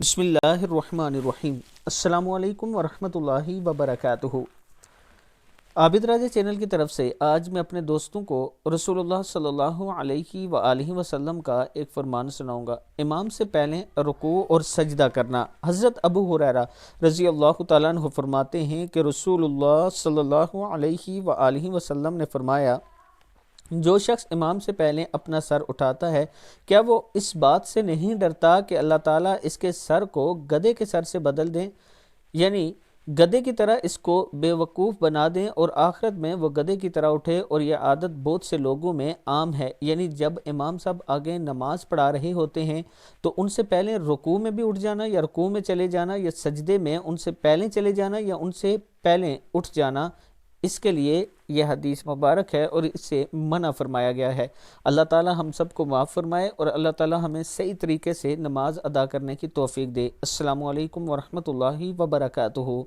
بسم اللہ الرحمن الرحیم۔ السلام علیکم ورحمۃ اللہ وبرکاتہ۔ عابد راجہ چینل کی طرف سے آج میں اپنے دوستوں کو رسول اللہ صلی اللہ علیہ وآلہ وسلم کا ایک فرمان سناؤں گا۔ امام سے پہلے رکوع اور سجدہ کرنا۔ حضرت ابو ہریرہ رضی اللہ تعالیٰ عنہ فرماتے ہیں کہ رسول اللہ صلی اللہ علیہ وآلہ وسلم نے فرمایا، جو شخص امام سے پہلے اپنا سر اٹھاتا ہے، کیا وہ اس بات سے نہیں ڈرتا کہ اللہ تعالیٰ اس کے سر کو گدھے کے سر سے بدل دیں، یعنی گدھے کی طرح اس کو بے وقوف بنا دیں اور آخرت میں وہ گدھے کی طرح اٹھے۔ اور یہ عادت بہت سے لوگوں میں عام ہے، یعنی جب امام صاحب آگے نماز پڑھا رہے ہوتے ہیں تو ان سے پہلے رکوع میں بھی اٹھ جانا، یا رکوع میں چلے جانا، یا سجدے میں ان سے پہلے چلے جانا، یا ان سے پہلے اٹھ جانا۔ اس کے لیے یہ حدیث مبارک ہے اور اس سے منع فرمایا گیا ہے۔ اللہ تعالی ہم سب کو معاف فرمائے اور اللہ تعالی ہمیں صحیح طریقے سے نماز ادا کرنے کی توفیق دے۔ السلام علیکم ورحمۃ اللہ وبرکاتہ۔